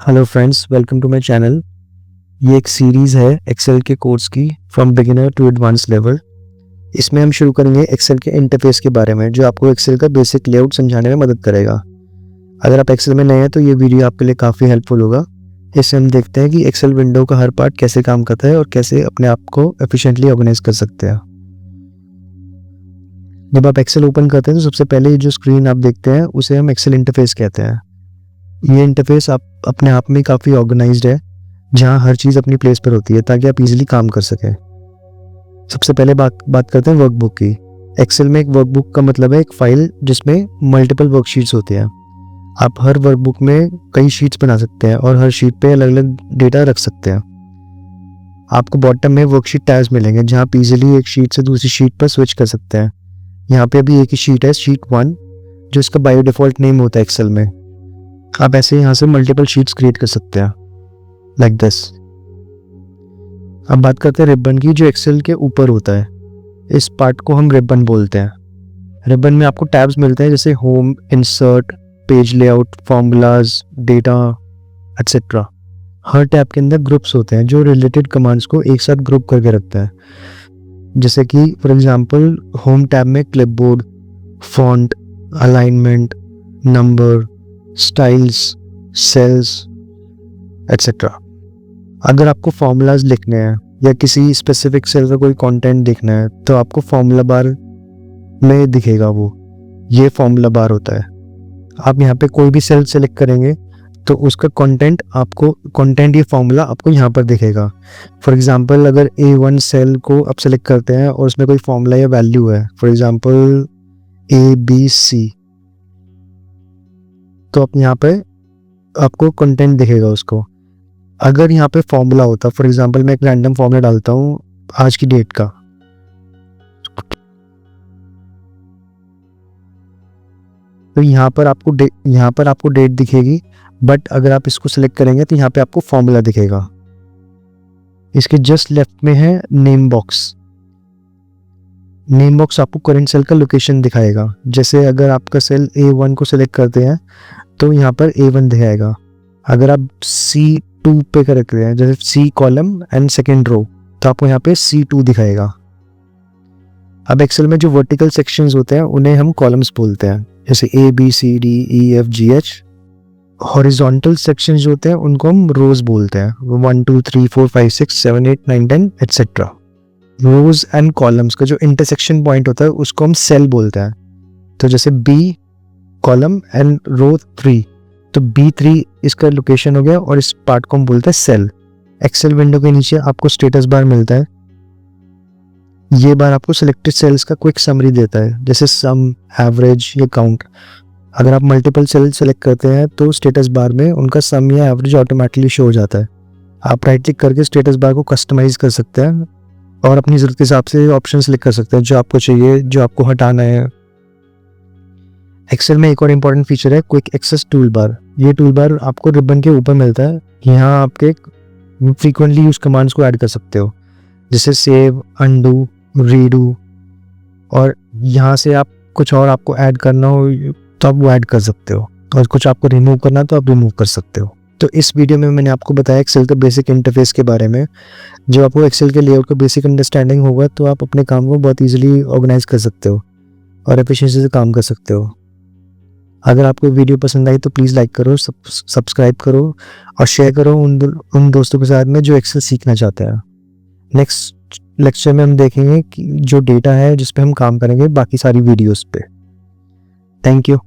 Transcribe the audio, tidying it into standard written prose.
Hello friends, welcome to my channel. ये एक series है एक्सेल के कोर्स की, from beginner to advance level. इसमें हम शुरू करेंगे एक्सेल के इंटरफेस के बारे में, जो आपको एक्सेल का बेसिक लेआउट समझाने में मदद करेगा। अगर आप एक्सेल में नए हैं तो ये वीडियो आपके लिए काफ़ी हेल्पफुल होगा। इससे हम देखते हैं कि एक्सेल विंडो का हर पार्ट कैसे काम करता है और कैसे अपने आप को एफिशिएंटली ऑर्गेनाइज कर सकते हैं। जब आप एक्सेल ओपन करते हैं तो सबसे पहले जो स्क्रीन आप देखते हैं उसे हम एक्सेल इंटरफेस कहते हैं। ये इंटरफेस आप अपने आप में काफ़ी ऑर्गेनाइज्ड है, जहाँ हर चीज़ अपनी प्लेस पर होती है ताकि आप इजीली काम कर सकें। सबसे पहले बात करते हैं वर्कबुक की। एक्सेल में एक वर्कबुक का मतलब है एक फाइल जिसमें मल्टीपल वर्कशीट्स होते हैं। आप हर वर्कबुक में कई शीट्स बना सकते हैं और हर शीट पे अलग अलग डेटा रख सकते हैं। आपको बॉटम में वर्कशीट टैब्स मिलेंगे, जहाँ आप इजीली एक शीट से दूसरी शीट पर स्विच कर सकते हैं। यहाँ पे अभी एक ही शीट है, शीट 1, जो इसका बायो डिफॉल्ट नेम होता है एक्सेल में। आप ऐसे यहाँ से मल्टीपल शीट्स क्रिएट कर सकते हैं, लाइक दिस। अब बात करते हैं रिबन की, जो एक्सेल के ऊपर होता है। इस पार्ट को हम रिबन बोलते हैं। रिबन में आपको टैब्स मिलते हैं, जैसे home, insert, page layout, formulas, data etcetera. हर टैब के अंदर ग्रुप्स होते हैं जो रिलेटेड कमांड्स को एक साथ ग्रुप करके रखते हैं। जैसे कि फॉर एग्जांपल होम टैब में clipboard, font, alignment, number, styles, cells etcetera. अगर आपको फॉर्मूलाज लिखने हैं या किसी स्पेसिफिक सेल का कोई कंटेंट देखना है तो आपको फॉर्मूला बार में दिखेगा ये फॉर्मूला बार होता है। आप यहाँ पे कोई भी सेल सेलेक्ट करेंगे तो उसका कंटेंट ये फॉर्मूला आपको यहाँ पर दिखेगा। फॉर एग्जांपल अगर A1 सेल को आप सेलेक्ट करते हैं और उसमें कोई फॉर्मूला या वैल्यू है, फॉर एग्जांपल ABC, तो आप यहाँ पे आपको कंटेंट दिखेगा उसको। अगर यहाँ पे फॉर्मूला होता, फॉर एग्जांपल मैं एक रैंडम फॉर्मूला डालता हूँ आज की डेट का, तो यहाँ पर आपको डेट दिखेगी। बट अगर आप इसको सिलेक्ट करेंगे तो यहाँ पे आपको फॉर्मूला दिखेगा। इसके जस्ट लेफ्ट में है नेम बॉक्स। नेम बॉक्स आपको करंट सेल का लोकेशन दिखाएगा। जैसे अगर आपका सेल A1 को सिलेक्ट करते हैं तो यहाँ पर A1 दिखाएगा। अगर आप C2 पे करते हैं, जैसे C column and second row, तो आपको यहाँ पे C2 दिखाएगा। अब एक्सेल में जो वर्टिकल सेक्शंस होते हैं उन्हें हम कॉलम्स बोलते हैं, जैसे A B C D E F G H। Horizontal sections जो होते हैं उनको हम रोज बोलते हैं, 1 2 3 4 5 6 7 8 9 10 एटसेट्रा। रोज एंड कॉलम्स का जो इंटरसेक्शन पॉइंट होता है उसको हम सेल बोलते हैं। तो जैसे B कॉलम एंड रो 3, तो B3 इसका लोकेशन हो गया और इस पार्ट को हम बोलते हैं सेल। एक्सेल विंडो के नीचे आपको स्टेटस बार मिलता है। ये बार आपको सिलेक्टेड सेल्स का क्विक समरी देता है, जैसे सम, एवरेज या काउंट। अगर आप मल्टीपल सेल सेलेक्ट करते हैं तो स्टेटस बार में उनका सम या एवरेज ऑटोमेटिकली शो हो जाता है। आप राइट क्लिक करके स्टेटस बार को कस्टमाइज कर सकते हैं और अपनी ज़रूरत के हिसाब से ऑप्शन सेलेक्ट कर सकते हैं, जो आपको चाहिए, जो आपको हटाना है। एक्सेल में एक और इम्पॉर्टेंट फीचर है क्विक एक्सेस टूल बार। ये टूल बार आपको रिबन के ऊपर मिलता है। यहाँ आपके फ्रीक्वेंटली यूज कमांड्स को ऐड कर सकते हो, जैसे सेव, अंडू, रीडू। और यहाँ से आप कुछ और आपको ऐड करना हो तो आप वो ऐड कर सकते हो, और कुछ आपको रिमूव करना तो आप रिमूव कर सकते हो। तो इस वीडियो में मैंने आपको बताया एक्सेल के बेसिक इंटरफेस के बारे में। जब आपको एक्सेल के लेआउट का बेसिक अंडरस्टैंडिंग होगा तो आप अपने काम को बहुत ईजिली ऑर्गेनाइज कर सकते हो और एफिशिएंसी से काम कर सकते हो। अगर आपको वीडियो पसंद आई तो प्लीज़ लाइक करो, सब्सक्राइब करो और शेयर करो उन दोस्तों के साथ में जो एक्सेल सीखना चाहते हैं। नेक्स्ट लेक्चर में हम देखेंगे कि जो डेटा है जिस पे हम काम करेंगे बाकी सारी वीडियोस पे। Thank you.